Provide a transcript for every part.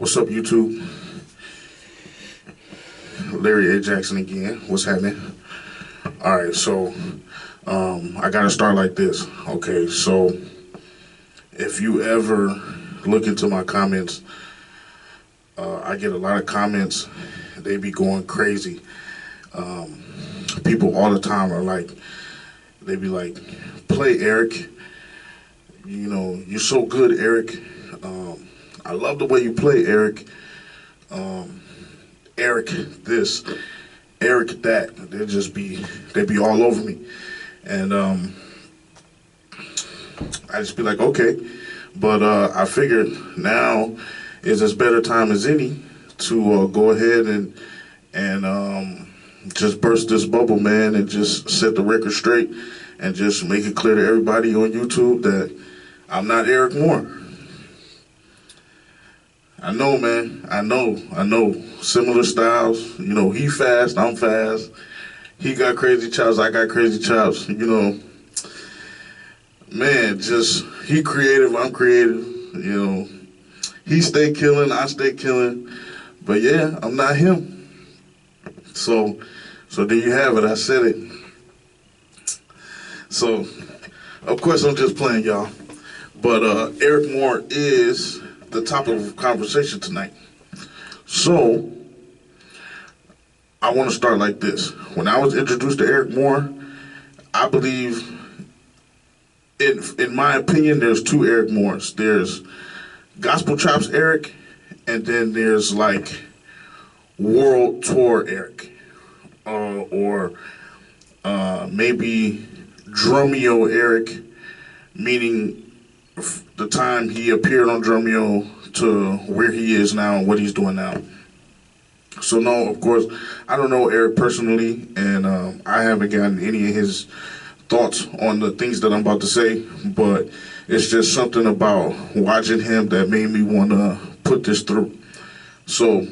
What's up, YouTube? Larry A. Jackson again. What's happening? All right, so I gotta start like this. Okay, so if you ever look into my comments, I get a lot of comments. They be going crazy. People all the time are like, they be like, "Play Eric. You know, you're so good, Eric. I love the way you play, Eric. Eric this, Eric that." They be all over me, and I just be like, okay, but I figured now is as better time as any to go ahead and just burst this bubble, man, and just set the record straight and just make it clear to everybody on YouTube that I'm not Eric Moore. I know, man. I know. Similar styles. You know, he fast, I'm fast. He got crazy chops, I got crazy chops. You know, man, just he creative, I'm creative. You know, he stay killing, I stay killing. But yeah, I'm not him. So there you have it. I said it. So, of course, I'm just playing, y'all. But Eric Moore is the topic of conversation tonight. So, I want to start like this. When I was introduced to Eric Moore, I believe, in my opinion, there's two Eric Moores. There's Gospel Chops Eric, and then there's like World Tour Eric, or maybe Drumeo Eric, meaning the time he appeared on Drumeo to where he is now and what he's doing now. So no, of course, I don't know Eric personally, and I haven't gotten any of his thoughts on the things that I'm about to say, but it's just something about watching him that made me want to put this through. So,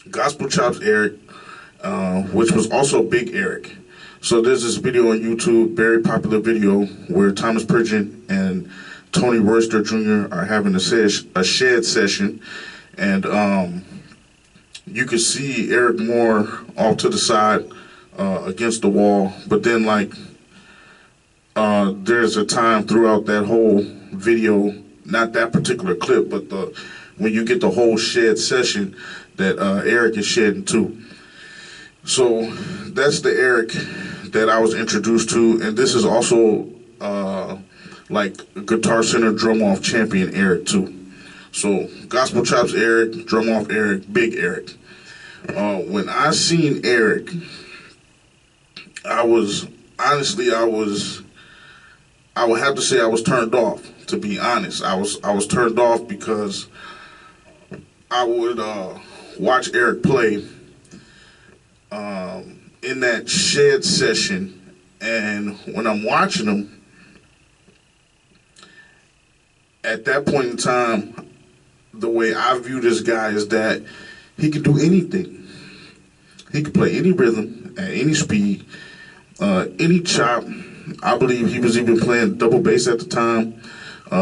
Gospel Chops Eric, which was also Big Eric. So there's this video on YouTube, very popular video, where Thomas Pridgeon and Tony Royster Jr. are having a shed session, and you can see Eric Moore off to the side against the wall, but then like there's a time throughout that whole video, not that particular clip, but when you get the whole shed session that Eric is shedding too. So that's the Eric that I was introduced to, and this is also like Guitar Center Drum Off champion Eric too. So Gospel Chops Eric, Drum Off Eric, Big Eric. When I seen Eric, I would have to say I was turned off. To be honest, I was turned off because I would watch Eric play in that shed session, and when I'm watching him, at that point in time, the way I view this guy is that he could do anything. He could play any rhythm at any speed, any chop. I believe he was even playing double bass at the time.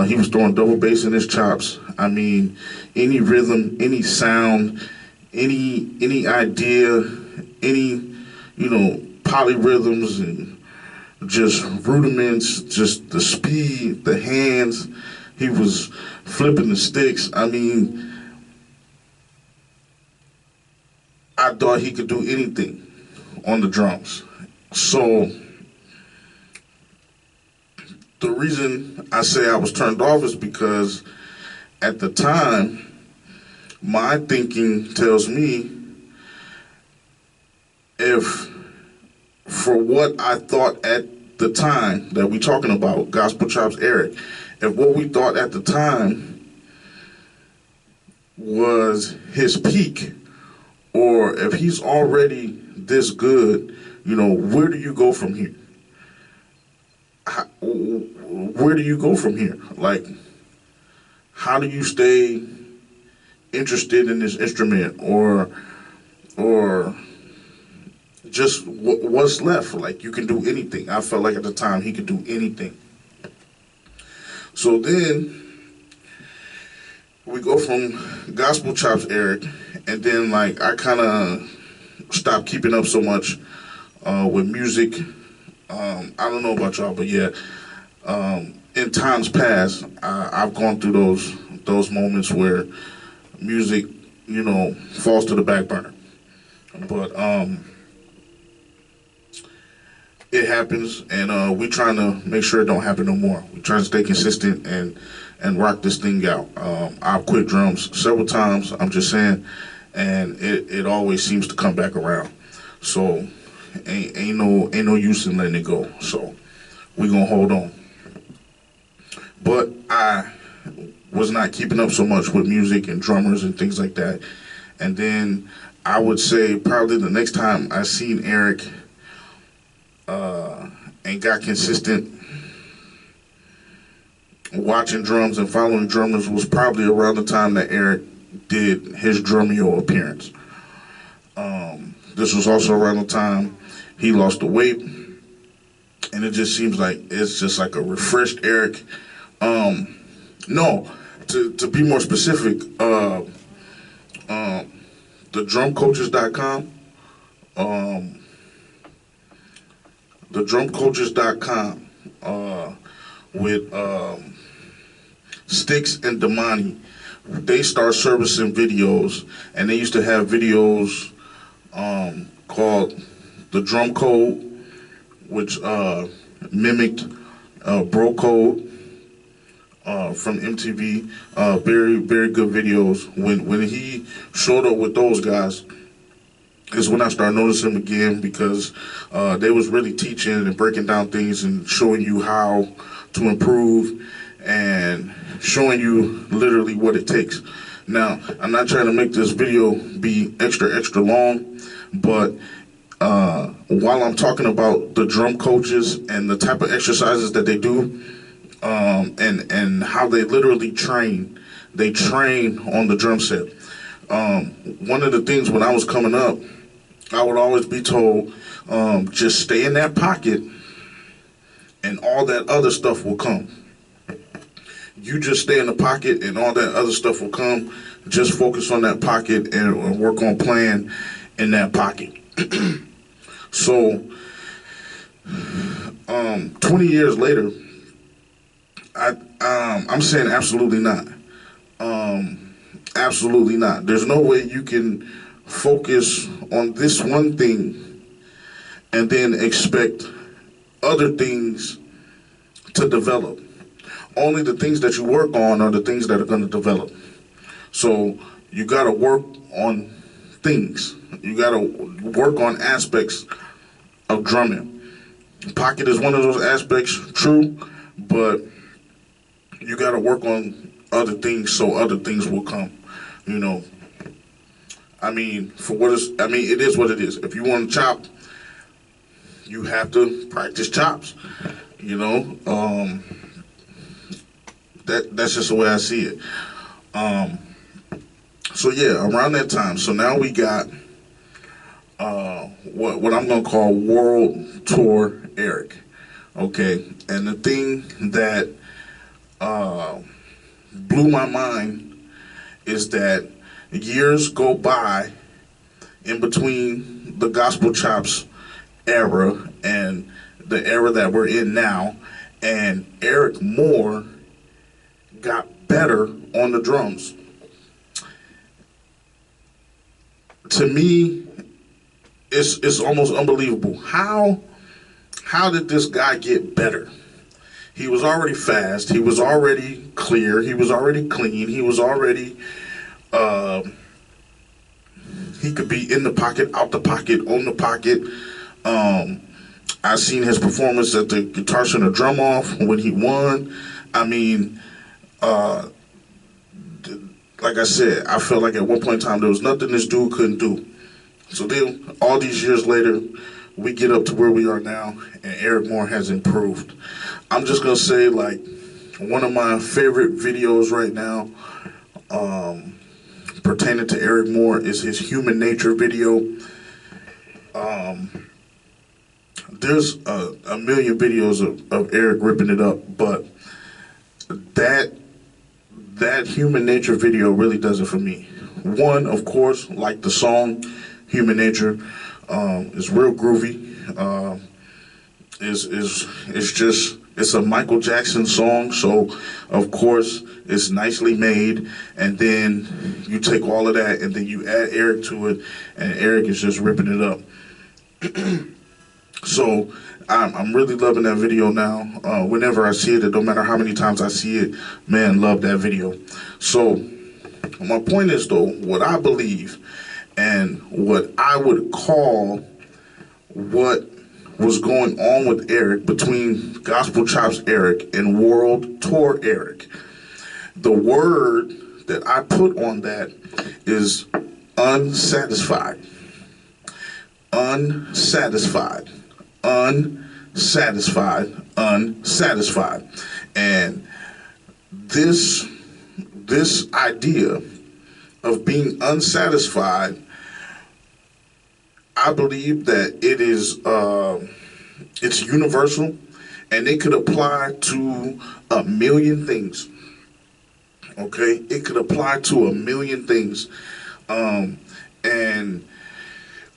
He was throwing double bass in his chops. I mean, any rhythm, any sound, any idea, any, polyrhythms and just rudiments, just the speed, the hands. He was flipping the sticks. I mean, I thought he could do anything on the drums. So the reason I say I was turned off is because at the time, my thinking tells me if for what I thought at the time that we're talking about, Gospel Chops Eric, if what we thought at the time was his peak, or if he's already this good, where do you go from here? Where do you go from here? Like, how do you stay interested in this instrument, or just what's left? Like, you can do anything. I felt like at the time he could do anything. So then we go from gospel chops, Eric, and then like I kind of stopped keeping up so much with music. I don't know about y'all, but yeah, in times past, I've gone through those moments where music, falls to the back burner. But it happens, and we trying to make sure it don't happen no more. We trying to stay consistent and rock this thing out. I've quit drums several times. I'm just saying, and it always seems to come back around. So ain't no use in letting it go. So we gonna hold on. But I was not keeping up so much with music and drummers and things like that. And then I would say probably the next time I seen Eric and got consistent watching drums and following drummers was probably around the time that Eric did his Drumeo appearance. This was also around the time he lost the weight, and it just seems like it's just like a refreshed Eric. No, to be more specific, the drumcoaches.com, the drumcoaches.com, with Sticks and Damani. They start servicing videos, and they used to have videos called the Drum Code, which mimicked Bro Code from MTV. Very, very good videos. When he showed up with those guys is when I started noticing him again, because they was really teaching and breaking down things and showing you how to improve and showing you literally what it takes. Now, I'm not trying to make this video be extra long, but while I'm talking about the drum coaches and the type of exercises that they do, and how they literally train, they train on the drum set. One of the things when I was coming up, I would always be told, just stay in that pocket and all that other stuff will come. You just stay in the pocket and all that other stuff will come. Just focus on that pocket and work on playing in that pocket. So, 20 years later, I'm saying absolutely not. Absolutely not. There's no way you can focus on this one thing and then expect other things to develop. Only the things that you work on are the things that are going to develop. So you got to work on things. You got to work on aspects of drumming. Pocket is one of those aspects, true, but you got to work on other things so other things will come. I mean, it is what it is. If you want to chop, you have to practice chops. That's just the way I see it. So yeah, around that time. So now we got what I'm gonna call World Tour Eric. Okay, and the thing that blew my mind is that years go by in between the gospel chops era and the era that we're in now, and Eric Moore got better on the drums. To me, it's almost unbelievable. How did this guy get better? He was already fast. He was already clear. He was already clean. He was already he could be in the pocket, out the pocket, on the pocket. I seen his performance at the Guitar Center Drum Off when he won. I mean, like I said, I felt like at one point in time there was nothing this dude couldn't do. So then, all these years later, we get up to where we are now, and Eric Moore has improved. I'm just gonna say, like, one of my favorite videos right now, pertaining to Eric Moore, is his Human Nature video. There's a million videos of Eric ripping it up, but that that Human Nature video really does it for me. One, of course, like the song Human Nature, is real groovy. It's a Michael Jackson song, so of course it's nicely made. And then you take all of that and then you add Eric to it, and Eric is just ripping it up. So I'm really loving that video now. Whenever I see it, it don't matter how many times I see it, man, love that video. So my point is though, what I believe and what I would call what was going on with Eric, between Gospel Chops Eric and World Tour Eric, the word that I put on that is unsatisfied. Unsatisfied. Unsatisfied. Unsatisfied. And this idea of being unsatisfied, I believe that it is it's universal, and it could apply to a million things. Okay, it could apply to a million things, and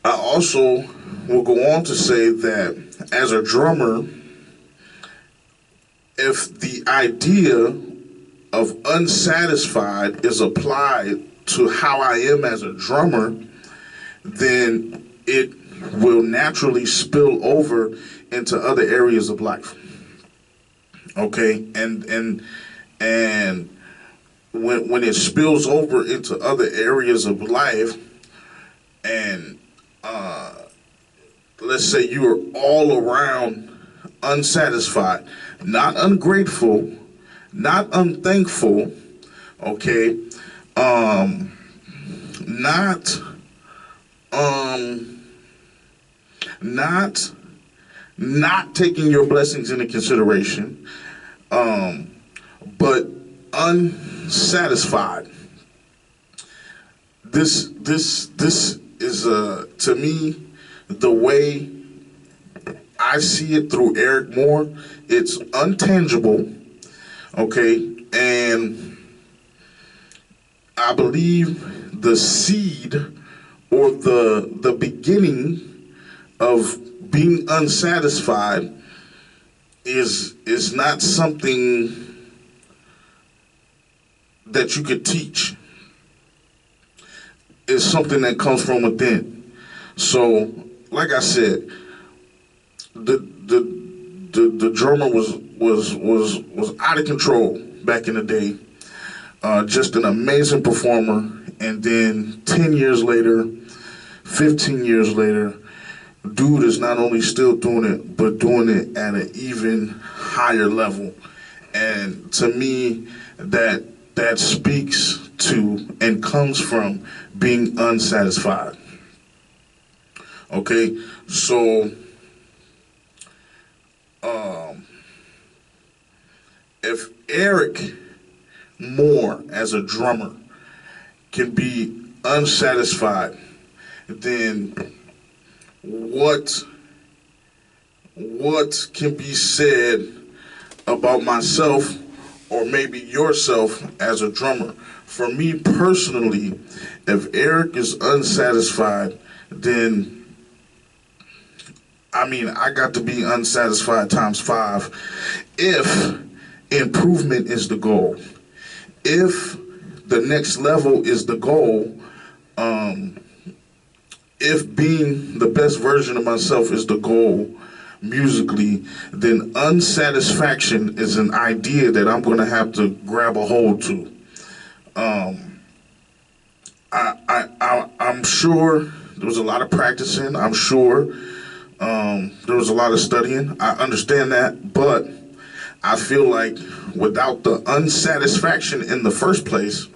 I also will go on to say that as a drummer, if the idea of unsatisfied is applied to how I am as a drummer, then it will naturally spill over into other areas of life. Okay, and when it spills over into other areas of life, and let's say you are all around unsatisfied, not ungrateful, not unthankful, okay, not taking your blessings into consideration, but unsatisfied. This is to me, the way I see it through Eric Moore. It's untangible, okay, and I believe the seed or the beginning of being unsatisfied is not something that you could teach. It's something that comes from within. So, like I said, the drummer was out of control back in the day. Just an amazing performer, and then 10 years later, 15 years later, dude is not only still doing it, but doing it at an even higher level. And to me, that speaks to and comes from being unsatisfied. Okay, so if Eric Moore as a drummer can be unsatisfied, then what can be said about myself, or maybe yourself as a drummer? For me personally, if Eric is unsatisfied, then I got to be unsatisfied times 5 if improvement is the goal. If the next level is the goal, if being the best version of myself is the goal musically, then unsatisfaction is an idea that I'm going to have to grab a hold to. I'm sure there was a lot of practicing. I'm sure there was a lot of studying. I understand that, but I feel like without the unsatisfaction in the first place,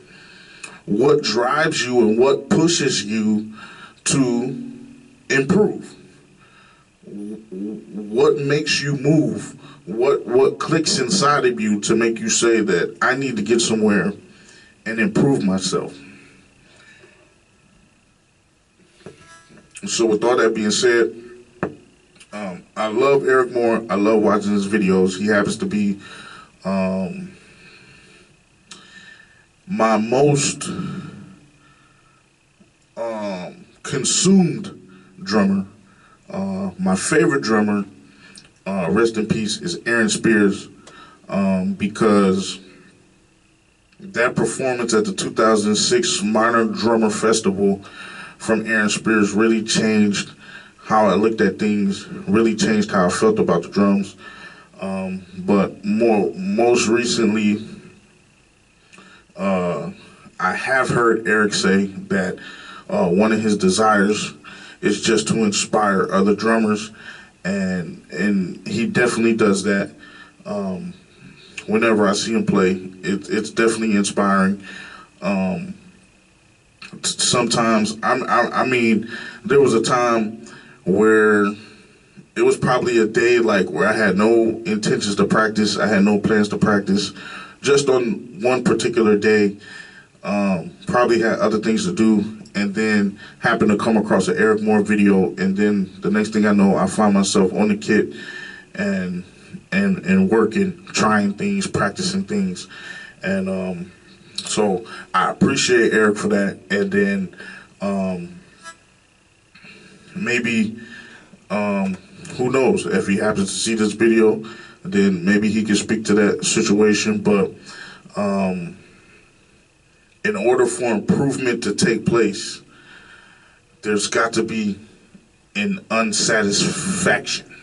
what drives you and what pushes you to improve? What makes you move? What clicks inside of you to make you say that I need to get somewhere and improve myself? So with all that being said, I love Eric Moore. I love watching his videos. He happens to be My most consumed drummer, my favorite drummer, rest in peace, is Aaron Spears, because that performance at the 2006 Minor Drummer Festival from Aaron Spears really changed how I looked at things, really changed how I felt about the drums. But most recently, I have heard Eric say that one of his desires is just to inspire other drummers, and he definitely does that. Whenever I see him play, it's definitely inspiring. Sometimes I mean, there was a time where it was probably a day like where I had no intentions to practice. I had no plans to practice. Just on one particular day, probably had other things to do, and then happened to come across an Eric Moore video, and then the next thing I know, I find myself on the kit and working, trying things, practicing things, and so I appreciate Eric for that. And then maybe who knows, if he happens to see this video, then maybe he can speak to that situation. But in order for improvement to take place, there's got to be an unsatisfaction.